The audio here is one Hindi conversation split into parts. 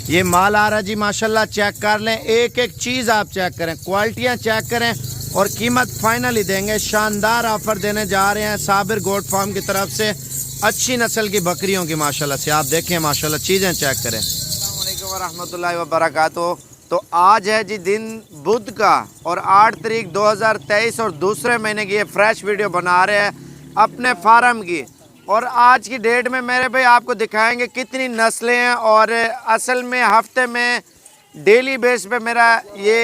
ये माल आ रहा जी माशाल्लाह, चेक कर लें, एक एक चीज़ आप चेक करें, क्वालिटियाँ चेक करें और कीमत फाइनल ही देंगे। शानदार ऑफर देने जा रहे हैं साबिर गोट फार्म की तरफ से, अच्छी नस्ल की बकरियों की माशाल्लाह से। आप देखें माशाल्लाह, चीज़ें चेक करें। अस्सलाम वालेकुम वरहमतुल्लाहि वबरकातुहू। तो आज है जी दिन बुध का और 8 तारीख 2023 और दूसरे महीने की ये फ्रेश वीडियो बना रहे हैं अपने फार्म की। और आज की डेट में मेरे भाई आपको दिखाएंगे कितनी नस्लें हैं, और असल में हफ्ते में डेली बेस पे मेरा ये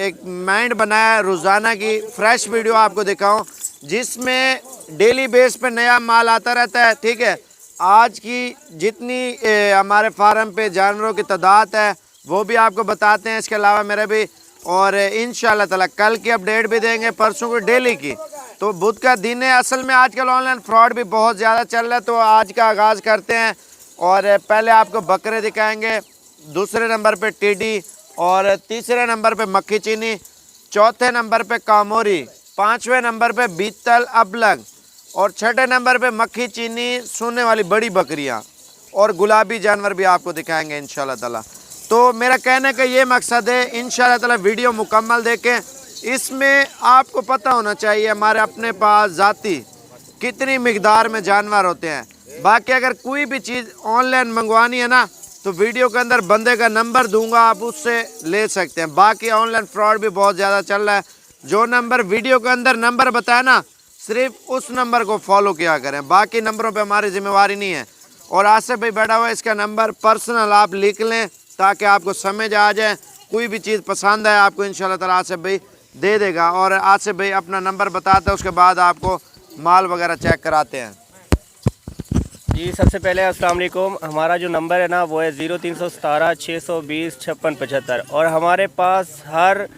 एक माइंड बनाया है रोज़ाना की फ्रेश वीडियो आपको दिखाऊं, जिसमें डेली बेस पे नया माल आता रहता है। ठीक है, आज की जितनी हमारे फार्म पे जानवरों की तादाद है वो भी आपको बताते हैं। इसके अलावा मेरे भी और इंशाल्लाह ताला कल की अपडेट भी देंगे, परसों की डेली की। तो बुध का दिन है। असल में आजकल ऑनलाइन फ्रॉड भी बहुत ज़्यादा चल रहा है, तो आज का आगाज़ करते हैं। और पहले आपको बकरे दिखाएंगे, दूसरे नंबर पे टीडी, और तीसरे नंबर पे मक्खी चीनी, चौथे नंबर पे कामोरी, पाँचवें नंबर पे बीतल अबलग, और छठे नंबर पे मक्खी चीनी सोने वाली बड़ी बकरियां, और गुलाबी जानवर भी आपको दिखाएंगे इंशाल्लाह ताला। तो मेरा कहने का ये मकसद है, इंशाल्लाह ताला वीडियो मुकम्मल देखें। इसमें आपको पता होना चाहिए हमारे अपने पास ज़ाती कितनी मिकदार में जानवर होते हैं। बाकी अगर कोई भी चीज़ ऑनलाइन मंगवानी है ना, तो वीडियो के अंदर बंदे का नंबर दूंगा, आप उससे ले सकते हैं। बाकी ऑनलाइन फ्रॉड भी बहुत ज़्यादा चल रहा है। जो नंबर वीडियो के अंदर नंबर बताया ना, सिर्फ उस नंबर को फॉलो किया करें, बाकी नंबरों पे हमारी जिम्मेवारी नहीं है। और आसिफ भाई बैठा हुआ है, इसका नंबर पर्सनल आप लिख लें ताकि आपको समझ आ जाए। कोई भी चीज़ पसंद है आपको इंशाल्लाह ताला आसिफ भाई दे देगा। और आसिफ भाई अपना नंबर बताते हैं, उसके बाद आपको माल वगैरह चेक कराते हैं। जी सबसे पहले अस्सलाम वालेकुम। हमारा जो नंबर है ना वो है 0317 620 5675। और हमारे पास हर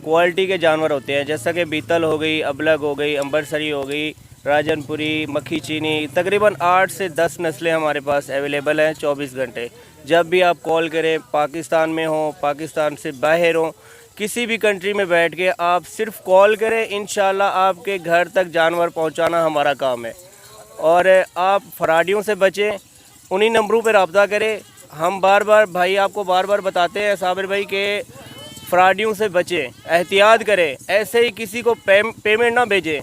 क्वालिटी के जानवर होते हैं, जैसा कि बीतल हो गई, अबलग हो गई, अंबरसरी हो गई, राजनपुरी, मक्खी चीनी, तकरीबन 8 से 10 नस्लें हमारे पास अवेलेबल हैं 24 घंटे। जब भी आप कॉल करें, पाकिस्तान में हो, पाकिस्तान से बाहर हो, किसी भी कंट्री में बैठ के आप सिर्फ कॉल करें, इंशाल्लाह आपके घर तक जानवर पहुंचाना हमारा काम है। और आप फ्रॉडियों से बचें, उन्हीं नंबरों पर रब्ता करें। हम बार बार भाई आपको बार बार बताते हैं साबिर भाई के फ्रॉडियों से बचें, एहतियात करें, ऐसे ही किसी को पेमेंट ना भेजें।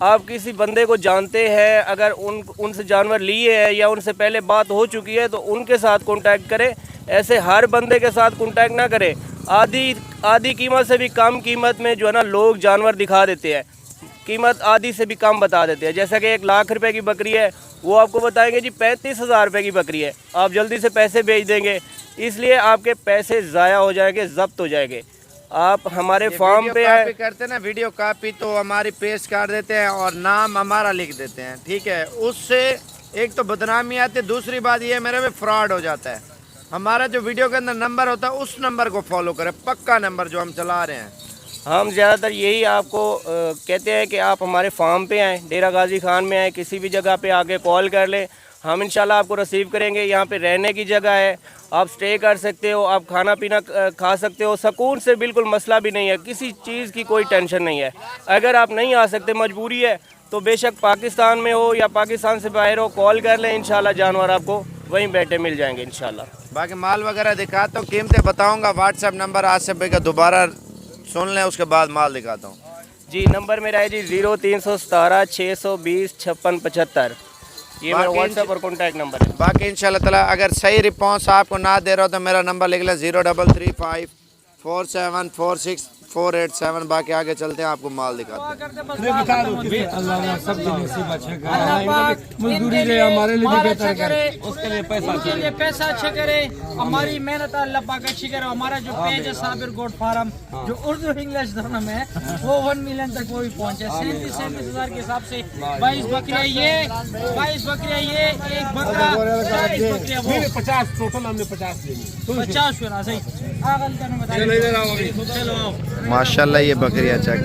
आप किसी बंदे को जानते हैं, अगर उनसे जानवर लिए है या उनसे पहले बात हो चुकी है तो उनके साथ कांटेक्ट करें। ऐसे हर बंदे के साथ कांटेक्ट ना करें। आधी कीमत से भी कम कीमत में जो है ना लोग जानवर दिखा देते हैं, कीमत आधी से भी कम बता देते हैं। जैसा कि 1 लाख रुपए की बकरी है, वो आपको बताएंगे जी 35,000 रुपये की बकरी है, आप जल्दी से पैसे भेज देंगे, इसलिए आपके पैसे ज़ाया हो जाएंगे, जब्त हो जाएंगे। आप हमारे फार्म पे आए करते हैं ना वीडियो कॉपी, तो हमारी पेश कर देते हैं और नाम हमारा लिख देते हैं। ठीक है, उससे एक तो बदनामी आती है, दूसरी बात ये मेरे में फ्रॉड हो जाता है। हमारा जो वीडियो के अंदर नंबर होता है उस नंबर को फॉलो करें, पक्का नंबर जो हम चला रहे हैं। हम ज़्यादातर यही आपको कहते हैं कि आप हमारे फार्म पे आएँ, डेरा गाजी खान में आएँ, किसी भी जगह पे आके कॉल कर लें, हम इंशाल्लाह आपको रिसीव करेंगे। यहाँ पे रहने की जगह है, आप स्टे कर सकते हो, आप खाना पीना खा सकते हो सुकून से, बिल्कुल मसला भी नहीं है, किसी चीज़ की कोई टेंशन नहीं है। अगर आप नहीं आ सकते, मजबूरी है, तो बेशक पाकिस्तान में हो या पाकिस्तान से बाहर हो, कॉल कर लें, इंशाल्लाह जानवर आपको वहीं बैठे मिल जाएंगे इंशाल्लाह। बाकी माल वगैरह दिखाता हूँ, कीमतें बताऊँगा। व्हाट्सएप नंबर आसिफ भाई का दोबारा सुन लें, उसके बाद माल दिखाता हूँ। जी नंबर मेरा है जी 0317 620 5675। ये मेरा व्हाट्सएप और कॉन्टैक्ट नंबर है। बाकी इंशाल्लाह ताला अगर सही रिस्पॉन्स आपको ना दे रहा हो तो मेरा नंबर लिख लें 0335 4746 बाकी आगे चलते हैं, आपको माल दिखाते हैं। उसके लिए पैसा अच्छा करे, हमारी मेहनत अल्लाह पाक अच्छी करे। हमारा जो पेज है साबिर गोट फार्म, जो उर्दू इंग्लिश दोनों में है, वो 1 मिलियन तक वो भी पहुँचे। 37,000 के हिसाब से 22 बकरियाँ ये, 22 बकरियाँ ये, एक बकरा 40 बकरियाँ वो, 50 टोटल हमने 50 लेंगे। 50 हुआ सही। चलो माशाल्लाह ये बकरियाँ चेक,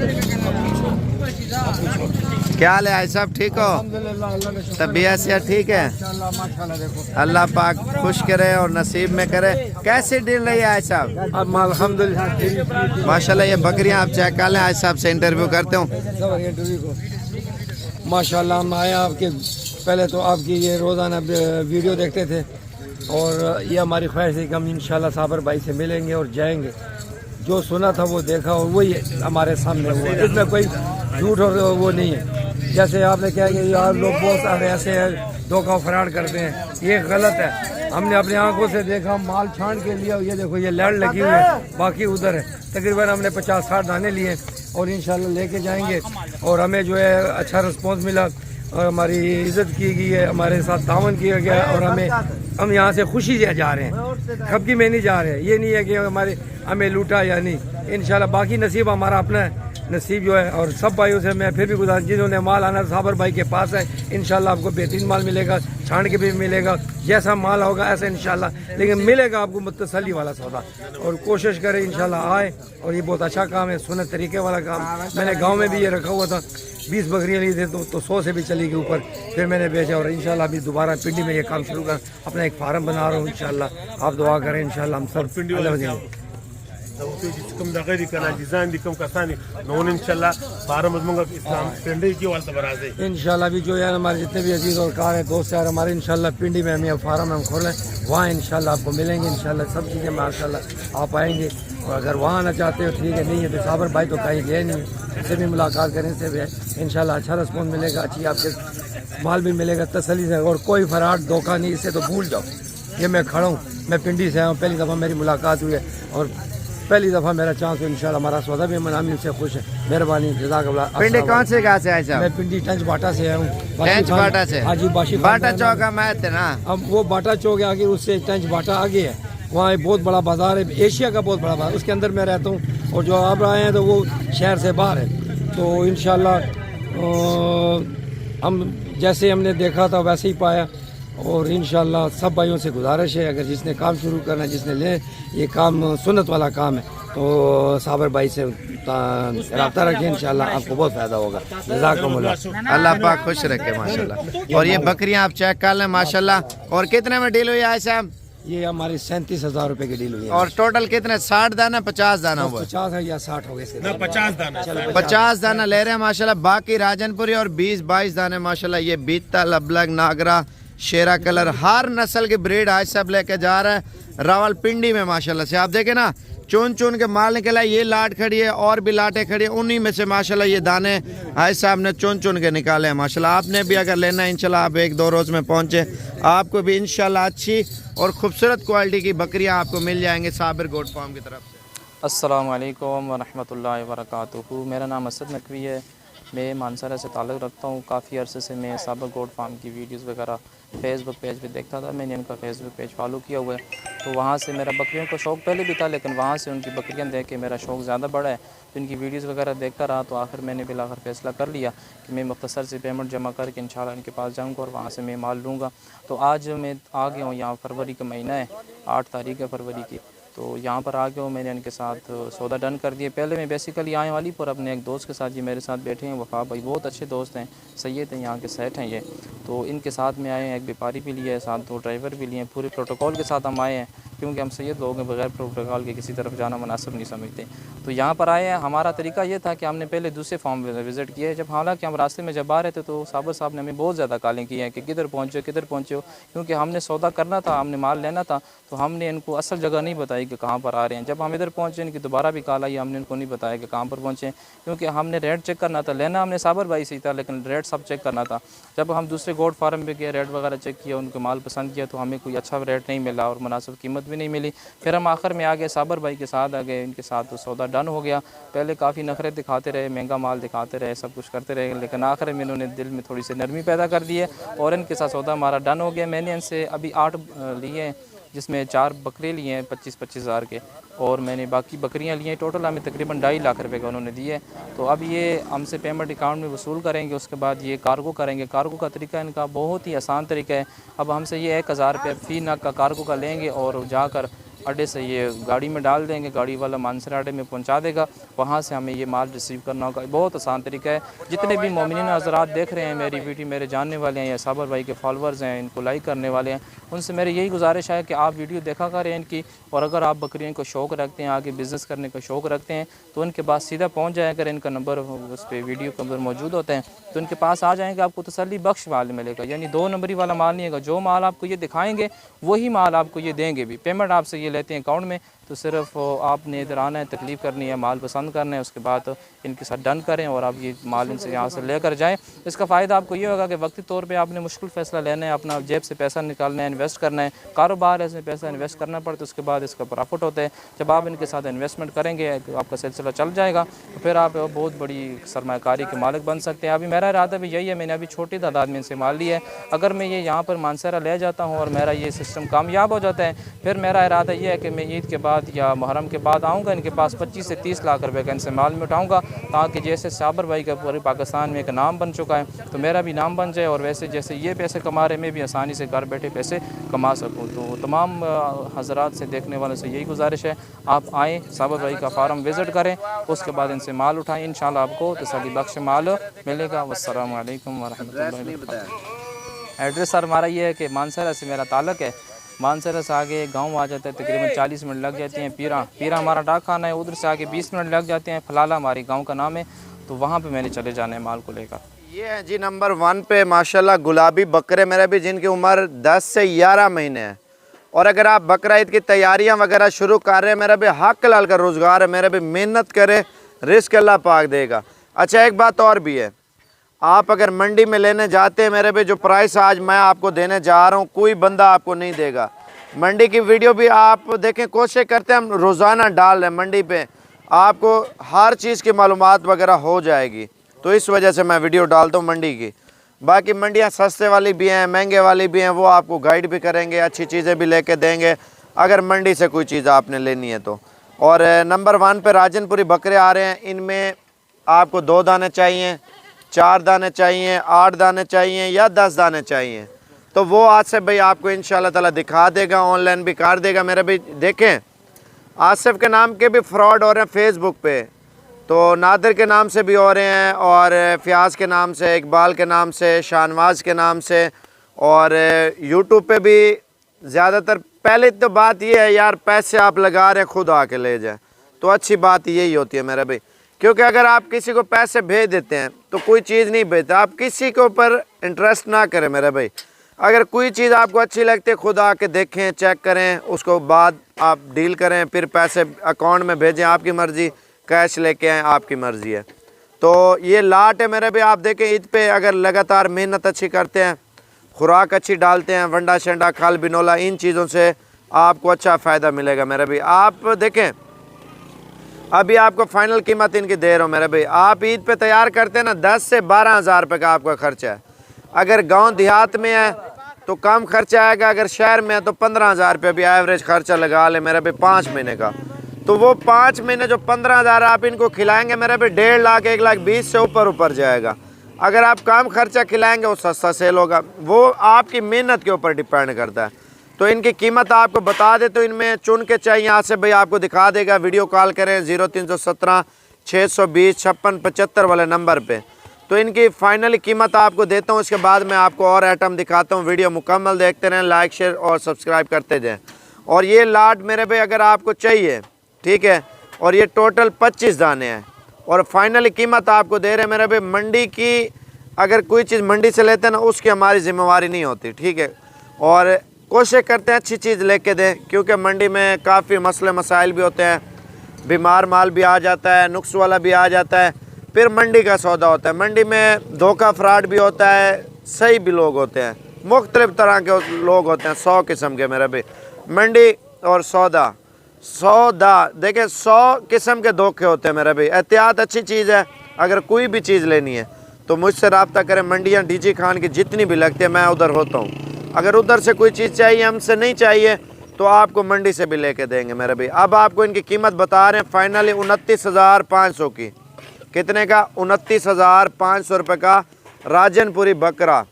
क्या हाल है साहब, ठीक हो? तबीयत से ठीक है? अल्लाह पाक खुश करे और नसीब में करे। कैसे डील रही है साहब? माशाल्लाह ये बकरियाँ आप चेक कर लें। आज साहब से इंटरव्यू करते हूँ। माशाल्लाह हम आए आपके, पहले तो आपकी ये रोज़ाना वीडियो देखते थे, और ये हमारी ख्वाहिश है कि हम इंशाल्लाह साबर भाई से मिलेंगे और जाएंगे। जो सुना था वो देखा और वही हमारे सामने हुआ, इसमें कोई झूठ और वो नहीं है। जैसे आपने कहा कि यार लोग बहुत सारे ऐसे हैं धोखा फ्रॉड करते हैं, ये गलत है। हमने अपनी आंखों से देखा, माल छान के लिया, ये देखो ये लैंड लगी हुई है, बाकी उधर है। तकरीबन हमने 50-60 दाने लिए और इंशाल्लाह लेके जाएंगे। और हमें जो है अच्छा रिस्पॉन्स मिला और हमारी इज्जत की गई है, हमारे साथ तावन किया गया और हम यहाँ से खुशी से जा रहे हैं, खपकी में नहीं जा रहे हैं। ये नहीं है कि हमें लूटा या नहीं, इंशाल्लाह बाकी नसीब हमारा अपना है, नसीब जो है। और सब भाइयों से मैं फिर भी गुजारिश, जिन्होंने माल आना साबर भाई के पास है, इंशाल्लाह आपको बेहतरीन माल मिलेगा, छान के भी मिलेगा, जैसा माल होगा ऐसा इंशाल्लाह, लेकिन मिलेगा आपको मुतसली वाला सौदा। और कोशिश करें इंशाल्लाह आए। और ये बहुत अच्छा काम है, सुन्नत तरीके वाला काम। मैंने गाँव में भी ये रखा हुआ था, 20 बकरियाँ ली थी तो 100 से भी चली गई ऊपर, फिर मैंने बेचा। और इंशाल्लाह अभी दोबारा पिंडी में ये काम शुरू कर, अपना एक फार्म बना रहा हूँ। इंशाल्लाह आप दुआ करें, इंशाल्लाह हम सब पिंडी कम दगरी करना डिजाइन दिकम कसानी नोन इंशाल्लाह फार्म मंगा इस्लाम पिंडी की वाल तबराजे इंशाल्लाह भी जो है हमारे जितने भी अजीज और कार हैं, दोस्त यार हमारे, इंशाल्लाह पिंडी में हम फार्म हम खोलें, वहाँ इंशाल्लाह आपको मिलेंगे। इंशाल्लाह सब चीज़ें माशाल्लाह आप आएंगे। और अगर वहाँ आना चाहते हो ठीक है, नहीं है तो साबर भाई तो कहीं गए नहीं, इससे भी मुलाकात करें, इससे भी इंशाल्लाह अच्छा रिस्पॉन्स मिलेगा, अच्छी आपके माल भी मिलेगा तसल्ली से। और कोई फराड धोखा नहीं, इससे तो भूल जाओ। ये मैं खड़ा हूँ, मैं पिंडी से आया हूँ, पहली दफ़ा मेरी मुलाकात हुई है और पहली दफ़ा मेरा चांस हो। इंशाल्लाह हमारा सौदा भी हम से खुश है। मेहरबानी, जज़ाकल्लाह। पिंडी कौन से कहाँ से आए साहब? मैं पिंडी टंच बाटा से आया हूँ। टंच बाटा से? हाँ जी, बाटा चौक हम आए थे ना। अब वो बाटा चौक है आगे, उससे टंच बाटा आगे है, वहाँ एक बहुत बड़ा बाजार है, एशिया का बहुत बड़ा बाजार, उसके अंदर मैं रहता हूँ। और जो आप आए हैं तो वो शहर से बाहर है। तो इंशाल्लाह हम जैसे हमने देखा था वैसे ही पाया। और इंशाल्लाह सब भाइयों से गुजारिश है, अगर जिसने काम शुरू करना है, जिसने ले, ये काम सुन्नत वाला काम है, तो साबर भाई से रब्ता रखें, इंशाल्लाह आपको बहुत फ़ायदा होगा। जज़ाकुमुल्लाह, अल्लाह पाक खुश रखे माशाल्लाह। और ये बकरियां आप चेक कर लें माशाल्लाह। और कितने में डील हुई है साहब? ये हमारी 37,000 रुपये की डील हुई है। और टोटल कितने, 60 दाना 50 दाना हुआ? 50 है या 60 हो गए इसके? 50 दाना 50 दाना ले रहे हैं माशाल्लाह। बाकी राजनपुरी और 20-22 दाने माशाल्लाह। ये बीता, लबलग, नागरा, शेरा कलर, हर नस्ल की ब्रीड आज सब लेके जा रहा है रावलपिंडी में माशाल्लाह से। आप देखें ना, चुन चुन के माल निकला। ये लाट खड़ी है और भी लाटें खड़ी है, उन्हीं में से माशाल्लाह ये दाने आज साहब ने चुन चुन के निकाले हैं माशाल्लाह। आपने भी अगर लेना है इंशाल्लाह आप 1-2 रोज़ में पहुँचे, आपको भी इंशाल्लाह अच्छी और खूबसूरत क्वालिटी की बकरियाँ आपको मिल जाएंगे साबिर गोट फार्म की तरफ से। अस्सलाम वालेकुम वरहमतुल्लाहि वबरकातुहू। मेरा नाम असद नकवी है, मैं मानसरा से ताल्लुक़ रखता हूँ। काफ़ी अरसे से मैं साबिर गोट फार्म की वीडियोस वगैरह फेसबुक पेज पे देखता था। मैंने उनका फेसबुक पेज फॉलो किया हुआ है, तो वहाँ से मेरा बकरियों का शौक़ पहले भी था, लेकिन वहाँ से उनकी बकरियाँ देख के मेरा शौक़ ज़्यादा बढ़ा है। तो इनकी वीडियोस वगैरह देखता रहा, तो आखिर मैंने बिलाखिर फ़ैसला कर लिया कि मैं मुख्तसर से पेमेंट जमा करके इंशाल्लाह इनके पास जाऊँगा और वहाँ से मैं माल लूँगा। तो आज मैं आ गया हूँ यहाँ, फरवरी का महीना है, 8 तारीख है फरवरी की। तो यहाँ पर आ गया हूँ, मैंने इनके साथ सौदा डन कर दिया। पहले मैं बेसिकली आए वाली पर अपने एक दोस्त के साथ, ये मेरे साथ बैठे हैं वफ़ा भाई, बहुत अच्छे दोस्त हैं, सैयद हैं, यहाँ के सेठ हैं ये। तो इनके साथ में आए हैं, एक व्यापारी भी लिया है साथ, 2 ड्राइवर भी लिए हैं, पूरे प्रोटोकॉल के साथ हम आए हैं, क्योंकि हम सैयद लोग हैं, बगैर प्रोटोकॉल के किसी तरफ जाना मुनासिब नहीं समझते। तो यहाँ पर आए हैं। हमारा तरीका ये था कि हमने पहले दूसरे फार्म विज़िट किए, जब हालांकि हम रास्ते में जब आ रहे थे तो साबर साहब ने हमें बहुत ज़्यादा कॉलें की हैं कि किधर पहुँचे हो, क्योंकि हमने सौदा करना था, हमने माल लेना था, तो हमने इनको असल जगह नहीं बताई कि कहाँ पर आ रहे हैं। जब हम इधर पहुँचे, इनकी दोबारा भी कॉल आई, हमने इनको नहीं बताया कि कहाँ पर पहुँचे, क्योंकि हमने रेट चेक करना था। लेना हमने साबर भाई से ही था, लेकिन रेट सब चेक करना था। जब हम दूसरे गोट फार्म पे गए, रेट वगैरह चेक किया, उनको माल पसंद किया, तो हमें कोई अच्छा रेट नहीं मिला और मुनासिब कीमत भी नहीं मिली। फिर हम आखिर में आ गए, साबर भाई के साथ आ गए, इनके साथ तो सौदा डन हो गया। पहले काफ़ी नखरे दिखाते रहे, महंगा माल दिखाते रहे, सब कुछ करते रहे, लेकिन आखिर में इन्होंने दिल में थोड़ी सी नरमी पैदा कर दी है और इनके साथ सौदा हमारा डन हो गया। मैंने इनसे अभी 8 लिए हैं, जिसमें 4 बकरे लिए हैं 25-25 हज़ार के, और मैंने बाकी बकरियां ली हैं। टोटल हमें तकरीबन 2.5 लाख रुपए का उन्होंने दिए। तो अब ये हमसे पेमेंट अकाउंट में वसूल करेंगे, उसके बाद ये कार्गो करेंगे। कार्गो का तरीका इनका बहुत ही आसान तरीका है। अब हमसे ये 1000 रुपये फ़ी नग का कार्गो का लेंगे और जाकर अड्डे से ये गाड़ी में डाल देंगे, गाड़ी वाला मानसरा अड्डे में पहुंचा देगा, वहाँ से हमें ये माल रिसीव करना होगा। बहुत आसान तरीका है। जितने भी मोमिनीन हज़रात देख रहे हैं मेरी वीडियो, मेरे जानने वाले हैं या साबर भाई के फॉलोअर्स हैं, इनको लाइक करने वाले हैं, उनसे मेरी यही गुजारिश है कि आप वीडियो देखा करें इनकी, और अगर आप बकरियों को शौक़ रखते हैं, आगे बिज़नेस करने का शौक़ रखते हैं, तो उनके पास सीधा पहुँच जाया करें। इनका नंबर उस पर वीडियो के अंदर मौजूद होते हैं, तो उनके पास आ जाएंगे, आपको तसल्ली बख्श माल मिलेगा। यानी 2 नंबरी वाला माल नहीं है, जो माल आपको ये दिखाएंगे वही माल आपको ये देंगे भी। पेमेंट आपसे ये लेते हैं अकाउंट में, तो सिर्फ आपने इधर आना है, तकलीफ़ करनी है, माल पसंद करना है, उसके बाद इनके साथ डन करें और आप ये माल इनसे यहाँ से लेकर जाएं। इसका फ़ायदा आपको ये होगा कि वक्ती तौर पे आपने मुश्किल फ़ैसला लेना है, अपना जेब से पैसा निकालना है, इन्वेस्ट करना है। कारोबार है, इसमें पैसा इन्वेस्ट करना पड़ता है, उसके बाद इसका प्रॉफिट होता है। जब आप इनके साथ इन्वेस्टमेंट करेंगे, आपका सिलसिला चल जाएगा, तो फिर आप बहुत बड़ी सरमाकारी के मालिक बन सकते हैं। अभी मेरा इरादा भी यही है, मैंने अभी छोटी तादाद में इनसे माल लिया है। अगर मैं ये यहाँ पर मानसरा ले जाता हूँ और मेरा ये सिस्टम कामयाब हो जाता है, फिर मेरा इरादा ये है कि मैं ईद के बाद या मुहर्रम के बाद आऊँगा, इनके पास 25 से 30 लाख रुपए का इनसे माल में उठाऊँगा, ताकि जैसे साबर भाई का पूरे पाकिस्तान में एक नाम बन चुका है, तो मेरा भी नाम बन जाए, और वैसे जैसे ये पैसे कमा रहे, मैं भी आसानी से घर बैठे पैसे कमा सकूँ। तो तमाम हज़रात से, देखने वालों से यही गुजारिश है, आप आएँ, साबर भाई का फार्म विज़िट करें, उसके बाद इनसे माल उठाएँ, इंशाल्लाह आपको तसल्ली बख्श माल मिलेगा। वस्सलामु अलैकुम वरहमतुल्लाहि वबरकातुहू। एड्रेस सर हमारा ये है कि मानसरा से मेरा ताल्लुक़ है, मानसरा से आगे गांव आ जाता है, तकरीबन 40 मिनट लग जाते हैं। पीरा हमारा डाक खाना है, उधर से आगे 20 मिनट लग जाते हैं। फलाला हमारी गांव का नाम है, तो वहाँ पे मैंने चले जाना है माल को लेकर। ये है जी नंबर 1 पे माशाल्लाह गुलाबी बकरे मेरे भी, जिनकी उम्र 10 से 11 महीने है। और अगर आप बकरा ईद की तैयारियां वगैरह शुरू कर रहे हैं, मेरा भी हक लाल का रोज़गार है, मेरा भी मेहनत करे, रिस्क अल्लाह पाक देगा। अच्छा, एक बात और भी है, आप अगर मंडी में लेने जाते हैं, मेरे भी जो प्राइस आज मैं आपको देने जा रहा हूँ, कोई बंदा आपको नहीं देगा। मंडी की वीडियो भी आप देखें, कोशिश करते हैं हम रोज़ाना डाल रहे हैं, मंडी पे आपको हर चीज़ की मालूमात वगैरह हो जाएगी, तो इस वजह से मैं वीडियो डालता हूँ मंडी की। बाकी मंडियाँ सस्ते वाली भी हैं, महंगे वाली भी हैं, वो आपको गाइड भी करेंगे, अच्छी चीज़ें भी लेके देंगे अगर मंडी से कोई चीज़ आपने लेनी है तो। और नंबर 1 पे राजनपुरी बकरे आ रहे हैं, इनमें आपको 2 दाने चाहिए, 4 दाने चाहिए, 8 दाने चाहिए या 10 दाने चाहिए, तो वो आसिफ भाई आपको इंशाल्लाह ताला दिखा देगा, ऑनलाइन भी कर देगा। मेरे भाई देखें, आसिफ के नाम के भी फ्रॉड हो रहे हैं फेसबुक पे, तो नादिर के नाम से भी हो रहे हैं, और फ़ियाज़ के नाम से, इकबाल के नाम से, शाहनवाज़ के नाम से, और यूट्यूब पे भी ज़्यादातर। पहले तो बात ये है यार, पैसे आप लगा रहे हैं, खुद आके ले जाए, तो अच्छी बात यही होती है मेरे भाई, क्योंकि अगर आप किसी को पैसे भेज देते हैं तो कोई चीज़ नहीं भेजता। आप किसी के ऊपर इंटरेस्ट ना करें मेरे भाई, अगर कोई चीज़ आपको अच्छी लगती है, खुद आके देखें, चेक करें, उसको बाद आप डील करें, फिर पैसे अकाउंट में भेजें, आपकी मर्ज़ी, कैश लेके आएँ, आपकी मर्ज़ी है। तो ये लाट है मेरे भी, आप देखें ईद पे अगर लगातार मेहनत अच्छी करते हैं, खुराक अच्छी डालते हैं, वंडा शंडा खल बिनोला, इन चीज़ों से आपको अच्छा फ़ायदा मिलेगा मेरे भी। आप देखें, अभी आपको फ़ाइनल कीमत इनकी दे रहा हूँ मेरे भाई, आप ईद पे तैयार करते हैं ना, 10 से 12 हज़ार रुपये का आपका खर्चा है। अगर गांव देहात में है तो कम खर्चा आएगा, अगर शहर में है तो 15 हज़ार रुपये भी एवरेज खर्चा लगा ले मेरे भाई 5 महीने का। तो वो 5 महीने जो 15 हज़ार आप इनको खिलाएंगे मेरे भाई, 1.5 लाख 1,20,000 से ऊपर जाएगा। अगर आप कम खर्चा खिलाएंगे वो सस्ता सेल होगा, वो आपकी मेहनत के ऊपर डिपेंड करता है। तो इनकी कीमत आपको बता दे, तो इनमें चुन के चाहिए यहाँ से भाई आपको दिखा देगा, वीडियो कॉल करें 0317 620 56 75 वाले नंबर पे। तो इनकी फाइनली कीमत आपको देता हूँ, इसके बाद मैं आपको और आइटम दिखाता हूँ। वीडियो मुकम्मल देखते रहें, लाइक शेयर और सब्सक्राइब करते जाएँ। और ये लाट मेरे भाई अगर आपको चाहिए, ठीक है, और ये टोटल 25 दाने हैं, और फाइनली कीमत आपको दे रहे हैं मेरे भाई। मंडी की अगर कोई चीज़ मंडी से लेते हैं ना, उसकी हमारी जिम्मेवारी नहीं होती, ठीक है, और कोशिश करते हैं अच्छी चीज़ लेके दें, क्योंकि मंडी में काफ़ी मसले मसाइल भी होते हैं, बीमार माल भी आ जाता है, नुक्स वाला भी आ जाता है, फिर मंडी का सौदा होता है। मंडी में धोखा फ्रॉड भी होता है, सही भी लोग होते हैं, मुख्तलिफ़ तरह के लोग होते हैं, 100 किस्म के मेरे भी। मंडी और सौदा देखें 100 किस्म के धोखे होते हैं मेरे भाई। एहतियात अच्छी चीज़ है, अगर कोई भी चीज़ लेनी है तो मुझसे रब्ता करें। मंडियाँ डीजी खान की जितनी भी लगती है मैं उधर होता हूँ, अगर उधर से कोई चीज़ चाहिए, हमसे नहीं चाहिए, तो आपको मंडी से भी लेके देंगे मेरे भाई। अब आपको इनकी कीमत बता रहे हैं फाइनली 29,500 की। कितने का? 29,500 रुपये का राजनपुरी बकरा।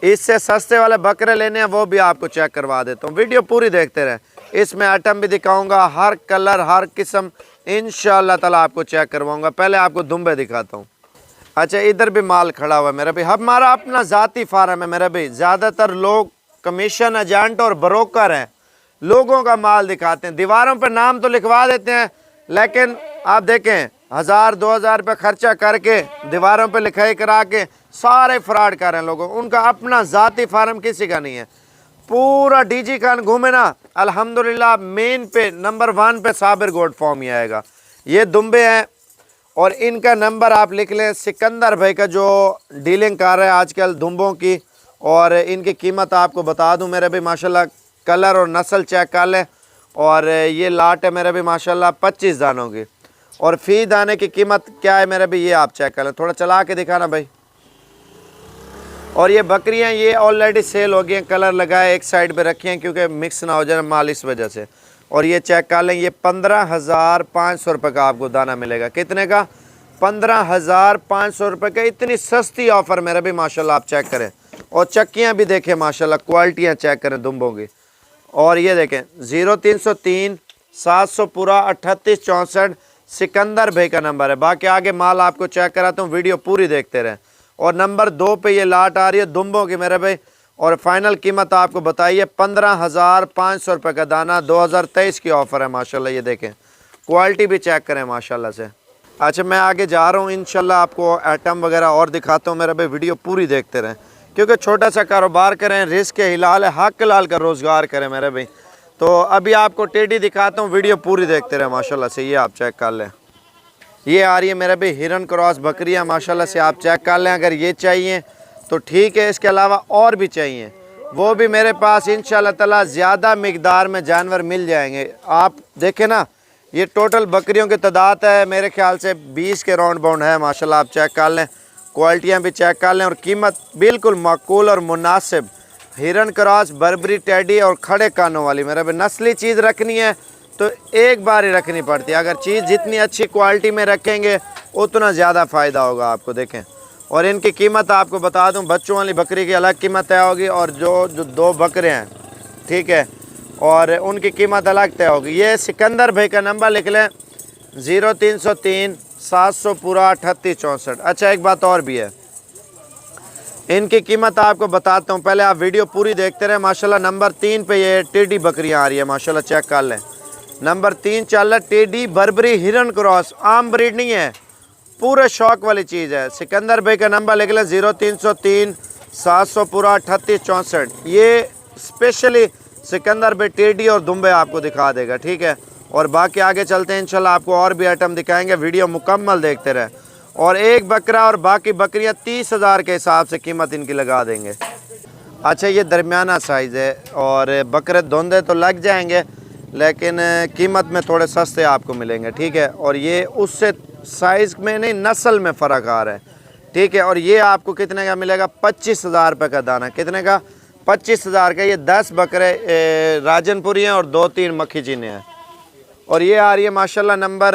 इससे सस्ते वाले बकरे लेने हैं वो भी आपको चेक करवा देता हूँ, वीडियो पूरी देखते रहें। इसमें आइटम भी दिखाऊंगा, हर कलर हर किस्म इंशाअल्लाह ताला आपको चेक करवाऊंगा। पहले आपको दुम्बे दिखाता हूँ। अच्छा, इधर भी माल खड़ा हुआ है मेरा भाई, हमारा अपना ज़ाती फार्म है मेरा भाई। ज़्यादातर लोग कमीशन एजेंट और ब्रोकर हैं, लोगों का माल दिखाते हैं। दीवारों पर नाम तो लिखवा देते हैं, लेकिन आप देखें 1000-2000 रुपये खर्चा करके दीवारों पे लिखाई करा के सारे फ्रॉड कर रहे हैं लोगों। उनका अपना ज़ाती फार्म किसी का नहीं है। पूरा डीजी खान घूमे ना, अल्हम्दुलिल्लाह मेन पे नंबर 1 पे साबिर गोट फार्म ही आएगा। ये दुम्बे हैं और इनका नंबर आप लिख लें। सिकंदर भाई का जो डीलिंग कर रहा है आजकल दुम्बों की, और इनकी कीमत आपको बता दूं मेरे भी माशाल्लाह, कलर और नस्ल चेक कर लें। और ये लाट है मेरे भी माशाल्लाह 25 दानों की, और फी दाने की कीमत क्या है मेरे भी ये आप चेक कर लें। थोड़ा चला के दिखाना भाई। और ये बकरियां ये ऑलरेडी सेल हो गई हैं, कलर लगाए एक साइड पे रखी हैं क्योंकि मिक्स ना हो जाए माल, इस वजह से। और ये चेक कर लें, ये 15,500 रुपये का आपको दाना मिलेगा। कितने का? 15,500 रुपये का। इतनी सस्ती ऑफ़र मेरे भी माशाल्लाह आप चेक करें। और चक्कियाँ भी देखें माशाल्लाह, क्वालिटियाँ चेक करें दुम्बों की। और ये देखें 0303 700 पूरा 3864 सिकंदर भाई का नंबर है। बाकी आगे माल आपको चेक कराता हूँ, वीडियो पूरी देखते रहें। और नंबर 2 पे ये लाट आ रही है दुम्बों की मेरे भाई, और फाइनल कीमत आपको बताइए 15,500 रुपये का दाना। 2023 की ऑफ़र है माशाल्लाह। ये देखें क्वालिटी भी चेक करें माशाल्लाह से। अच्छा मैं आगे जा रहा हूँ, इंशाल्लाह आपको आइटम वगैरह और दिखाता हूँ मेरे भाई, वीडियो पूरी देखते रहें क्योंकि छोटा सा कारोबार करें, रिस्क है, हिलाल है, हक लाल का रोज़गार करें मेरे भाई। तो अभी आपको टेडी दिखाता हूँ, वीडियो पूरी देखते रहें माशाल्लाह से। ये आप चेक कर लें, ये आ रही है मेरे भाई हिरन क्रॉस बकरियाँ माशाल्लाह से, आप चेक कर लें। अगर ये चाहिए तो ठीक है, इसके अलावा और भी चाहिए वो भी मेरे पास इंशाल्लाह ताला ज़्यादा मिकदार में जानवर मिल जाएंगे। आप देखें ना, ये टोटल बकरियों की तादाद है मेरे ख्याल से 20 के राउंड बाउंड है माशाल्लाह। आप चेक कर लें, क्वालिटियाँ भी चेक कर लें, और कीमत बिल्कुल माकूल और मुनासिब। हिरन क्रॉस, बर्बरी, टेडी और खड़े कानों वाली मेरे भाई नस्ली चीज़ रखनी है तो एक बार ही रखनी पड़ती है। अगर चीज़ जितनी अच्छी क्वालिटी में रखेंगे उतना ज़्यादा फ़ायदा होगा आपको। देखें, और इनकी कीमत आपको बता दूं, बच्चों वाली बकरी की अलग कीमत तय होगी, और जो 2 बकरे हैं ठीक है, और उनकी कीमत अलग तय होगी। ये सिकंदर भाई का नंबर लिख लें 0303 700 पूरा 3864। अच्छा एक बात और भी है, इनकी कीमत आपको बताता हूँ, पहले आप वीडियो पूरी देखते रहे माशाल्लाह। नंबर 3 पे ये टेडी बकरियाँ आ रही है माशाल्लाह, चेक कर लें। नंबर 3 चल रहा है टेडी बर्बरी हिरन क्रॉस, आम ब्रीड नहीं है, पूरे शौक वाली चीज़ है। सिकंदर भाई का नंबर लिख लें 0303 700 पूरा 3864। ये स्पेशली सिकंदर भाई टेडी और दुम्बे आपको दिखा देगा, ठीक है। और बाकी आगे चलते हैं इंशाल्लाह, आपको और भी आइटम दिखाएंगे, वीडियो मुकम्मल देखते रहें। और एक बकरा और बाकी बकरियां 30,000 के हिसाब से कीमत इनकी लगा देंगे। अच्छा ये दरमियाना साइज़ है, और बकरे धुंधे तो लग जाएंगे लेकिन कीमत में थोड़े सस्ते आपको मिलेंगे, ठीक है। और ये उससे साइज़ में नहीं, नस्ल में फ़र्क आ रहा है, ठीक है। और ये आपको कितने का मिलेगा? 25,000 रुपये का दाना। कितने का? 25,000 का। ये 10 बकरे राजनपुरी हैं और 2-3 मक्खी चीनी हैं। और ये आ रही है माशाल्लाह नंबर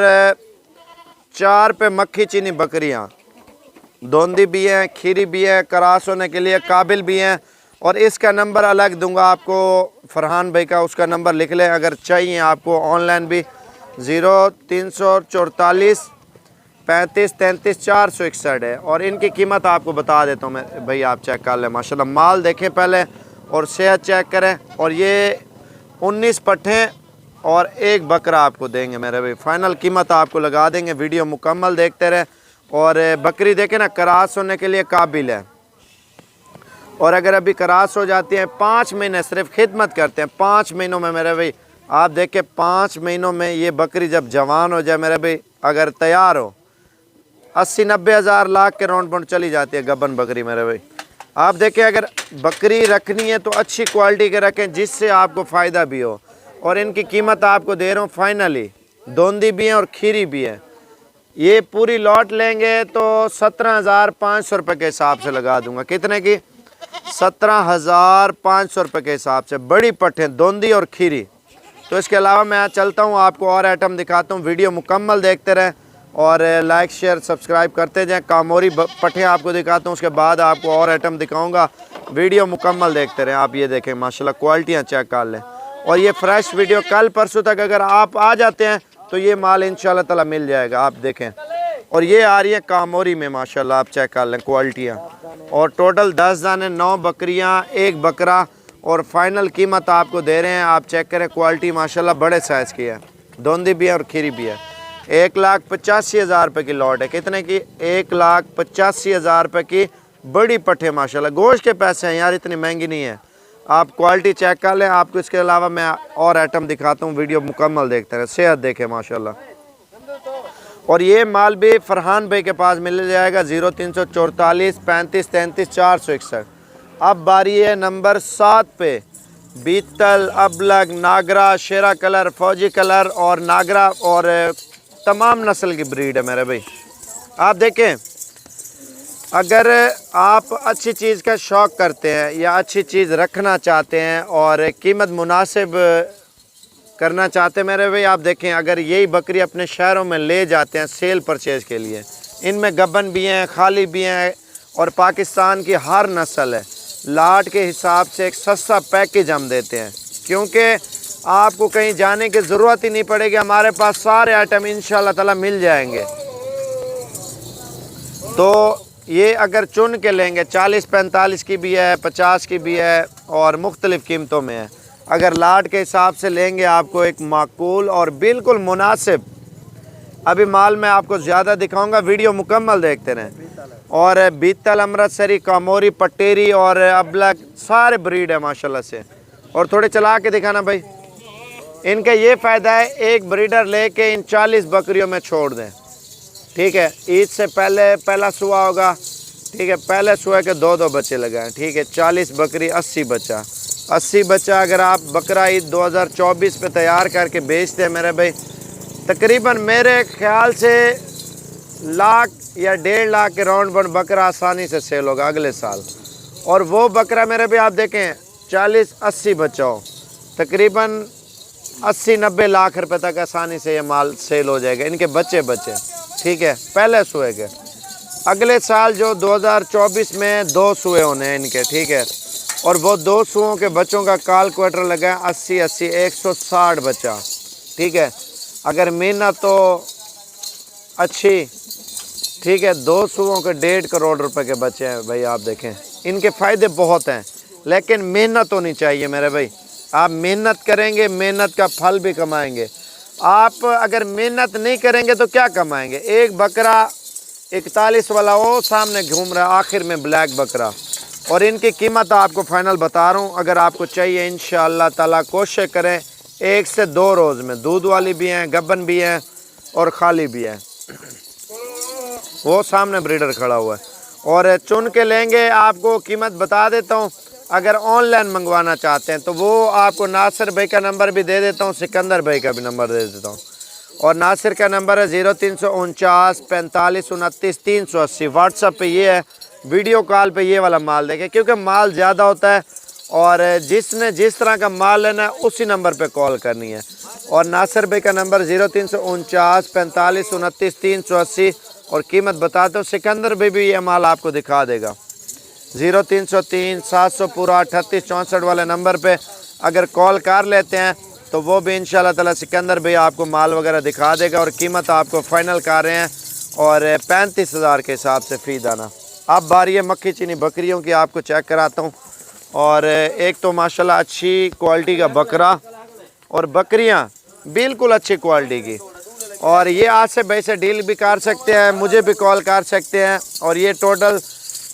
4 पे मक्खी चीनी बकरियाँ, धोंदी भी हैं, खीरी भी है, करास होने के लिए काबिल भी हैं। और इसका नंबर अलग दूंगा आपको, फरहान भाई का, उसका नंबर लिख लें अगर चाहिए आपको ऑनलाइन भी। 0344 35 33 461 है। और इनकी कीमत आपको बता देता हूँ मैं भाई, आप चेक कर लें माशाल्लाह। माल देखें पहले और सेहत चेक करें। और ये 19 पट्ठे और एक बकरा आपको देंगे मेरे भाई, फाइनल कीमत आपको लगा देंगे। वीडियो मुकम्मल देखते रहे। और बकरी देखें ना, करास होने के लिए काबिल है। और अगर अभी करास हो जाती है 5 महीने सिर्फ खिदमत करते हैं, 5 महीनों में मेरे भाई आप देखें, 5 महीनों में ये बकरी जब जवान हो जाए मेरे भाई, अगर तैयार हो 80-90 हज़ार लाख के राउंड बाउंड चली जाती है गबन बकरी मेरे भाई। आप देखें, अगर बकरी रखनी है तो अच्छी क्वालिटी के रखें जिससे आपको फ़ायदा भी हो। और इनकी कीमत आपको दे रहा हूँ फाइनली, धोंदी भी हैं और खीरी भी है। ये पूरी लॉट लेंगे तो 17,500 रुपये के हिसाब से लगा दूंगा। कितने की? 17,500 रुपये के हिसाब से। बड़ी पट्ठे, धोंदी और खीरी। तो इसके अलावा मैं चलता हूँ, आपको और आइटम दिखाता हूँ, वीडियो मुकम्मल देखते रहें और लाइक शेयर सब्सक्राइब करते जाएँ। कामोरी पट्ठे आपको दिखाता हूँ, उसके बाद आपको और आइटम दिखाऊँगा, वीडियो मुकम्मल देखते रहें। आप ये देखें माशाल्लाह, क्वालिटियाँ चेक कर लें। और ये फ्रेश वीडियो कल परसों तक अगर आप आ जाते हैं तो ये माल इंशाल्लाह ताला मिल जाएगा, आप देखें। और ये आ रही है कामोरी में माशाल्लाह, आप चेक कर लें क्वालिटियाँ। और टोटल 10 दाने, 9 बकरियाँ, 1 बकरा और फाइनल कीमत आपको दे रहे हैं। आप चेक करें, क्वालिटी माशाल्लाह बड़े साइज़ की है, धोंदी भी है और खीरी भी है। 1,85,000 रुपये की लॉट है। कितने की? 1,85,000 रुपये की बड़ी पट्टे माशाल्लाह। गोश्त के पैसे हैं यार, इतनी महंगी नहीं है। आप क्वालिटी चेक कर लें। आपको इसके अलावा मैं और आइटम दिखाता हूँ, वीडियो मुकम्मल देखते रहें। सेहत देखें माशाल्लाह। और ये माल भी फरहान भाई के पास मिल जाएगा 0344 35 33 461। अब बारी है नंबर 7 पे। बीतल, अबलग, नागरा, शेरा कलर, फौजी कलर और नागरा और तमाम नस्ल की ब्रीड है मेरे भाई। आप देखें, अगर आप अच्छी चीज़ का शौक़ करते हैं या अच्छी चीज़ रखना चाहते हैं और कीमत मुनासिब करना चाहते हैं मेरे भाई, आप देखें, अगर यही बकरी अपने शहरों में ले जाते हैं सेल परचेज के लिए, इनमें गबन भी हैं, खाली भी हैं और पाकिस्तान की हर नस्ल है। लाट के हिसाब से एक सस्ता पैकेज हम देते हैं, क्योंकि आपको कहीं जाने की ज़रूरत ही नहीं पड़ेगी। हमारे पास सारे आइटम इंशाअल्लाह ताला मिल जाएंगे। तो ये अगर चुन के लेंगे 40-45 की भी है, 50 की भी है और मुख्तलिफ़ कीमतों में है। अगर लाट के हिसाब से लेंगे आपको एक माकूल और बिल्कुल मुनासिब। अभी माल मैं आपको ज़्यादा दिखाऊंगा, वीडियो मुकम्मल देखते रहें। और बीतल, अमृतसरी, कामोरी, पटेरी और अबलग सारे ब्रीड है माशाल्लाह से। और थोड़े चला के दिखाना भाई। इनका ये फ़ायदा है, एक ब्रीडर लेके इन 40 बकरियों में छोड़ दें, ठीक है। ईद से पहले पहला सुआ होगा, ठीक है। पहले सुआ के 2-2 बच्चे लगाएं, ठीक है। 40 बकरी 80 बच्चा, 80 बच्चा अगर आप बकरा ईद 2024 पे तैयार करके बेचते हैं मेरे भाई, तकरीबन मेरे ख्याल से लाख या 1.5 लाख के राउंड बन बकरा आसानी से सेल होगा अगले साल। और वो बकरा मेरे भाई आप देखें 40-80 बच्चा हो, तकरीबन 80-90 लाख रुपए तक आसानी से ये माल सेल हो जाएगा। इनके बच्चे ठीक है, पहले सुए के। अगले साल जो 2024 में 2 सुए होने हैं इनके, ठीक है। और वो 2 सुओं के बच्चों का काल क्वार्टर लगा है 80-80 160 बच्चा, ठीक है। अगर मेहनत तो अच्छी, ठीक है, 2 सुओं के 1.5 करोड़ रुपए के बच्चे हैं भाई। आप देखें, इनके फ़ायदे बहुत हैं, लेकिन मेहनत होनी चाहिए मेरे भाई। आप मेहनत करेंगे, मेहनत का फल भी कमाएंगे। आप अगर मेहनत नहीं करेंगे तो क्या कमाएंगे? एक बकरा 41 वाला वो सामने घूम रहा है आखिर में, ब्लैक बकरा। और इनकी कीमत आपको फाइनल बता रहा हूँ। अगर आपको चाहिए इंशाअल्लाह ताला कोशिश करें 1 से 2 रोज़ में। दूध वाली भी हैं, गबन भी हैं और खाली भी हैं। वो सामने ब्रीडर खड़ा हुआ है। और चुन के लेंगे, आपको कीमत बता देता हूँ। अगर ऑनलाइन मंगवाना चाहते हैं तो वो आपको नासिर भाई का नंबर भी दे देता हूँ, सिकंदर भाई का भी नंबर दे देता हूँ। और नासिर का नंबर है 0349 45 29 380। व्हाट्सअप पे ये है, वीडियो कॉल पे ये वाला माल देखें, क्योंकि माल ज़्यादा होता है और जिसने जिस तरह का माल लेना है उसी नंबर पे कॉल करनी है। और नासिर भाई का नंबर 0349 45 29 380। और कीमत बताते हो, सिकंदर भाई भी ये माल आपको दिखा देगा। 0303 700 पूरा 38 64 वाले नंबर पे अगर कॉल कर लेते हैं तो वो भी इंशाल्लाह ताला सिकंदर भाई आपको माल वगैरह दिखा देगा। और कीमत आपको फ़ाइनल कर रहे हैं और 35,000 के हिसाब से फ़ी दाना। अब बारी है मक्खी चीनी बकरियों की, आपको चेक कराता हूँ। और एक तो माशाल्लाह अच्छी क्वालिटी का बकरा और बकरियाँ बिल्कुल अच्छी क्वालिटी की। और ये आज से भाई से डील भी कर सकते हैं, मुझे भी कॉल कर सकते हैं। और ये टोटल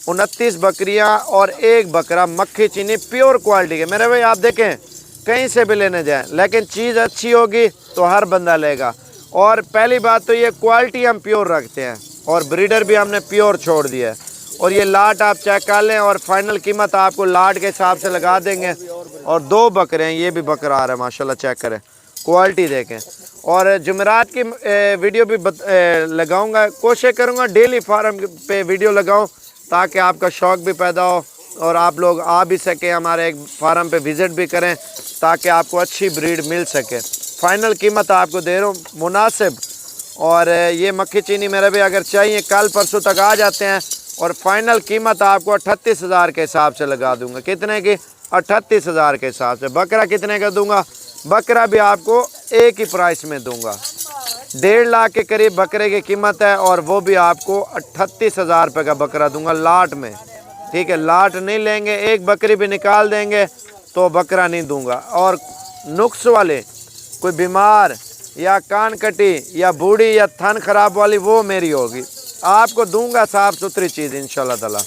29 बकरियां और 1 बकरा मक्खी चीनी प्योर क्वालिटी के मेरे भाई। आप देखें, कहीं से भी लेने जाएं, लेकिन चीज़ अच्छी होगी तो हर बंदा लेगा। और पहली बात तो ये क्वालिटी हम प्योर रखते हैं और ब्रीडर भी हमने प्योर छोड़ दिया है। और ये लाट आप चेक कर लें और फाइनल कीमत आपको लाट के हिसाब से लगा देंगे। और 2 बकरे हैं, ये भी बकरा आ रहा है माशाल्लाह, चेक करें, क्वालिटी देखें। और जुमेरात की वीडियो भी लगाऊंगा, कोशिश करूंगा डेली फार्म पे वीडियो लगाऊं ताकि आपका शौक़ भी पैदा हो और आप लोग आ भी सकें, हमारे एक फार्म पे विज़िट भी करें ताकि आपको अच्छी ब्रीड मिल सके। फ़ाइनल कीमत आपको दे रहा हूँ मुनासिब। और ये मक्खी चीनी मेरे भी अगर चाहिए कल परसों तक आ जाते हैं और फ़ाइनल कीमत आपको 38,000 के हिसाब से लगा दूंगा। कितने की? 38,000 के हिसाब से। बकरा कितने का दूंगा? बकरा भी आपको एक ही प्राइस में दूंगा, 1.5 लाख के करीब बकरे की कीमत है। और वो भी आपको 38,000 रुपये का बकरा दूंगा लाट में, ठीक है। लाट नहीं लेंगे, एक बकरी भी निकाल देंगे तो बकरा नहीं दूंगा। और नुक्स वाले, कोई बीमार या कान कटी या बूढ़ी या थन खराब वाली, वो मेरी होगी। आपको दूंगा साफ़ सुथरी चीज़ इंशाल्लाह ताला।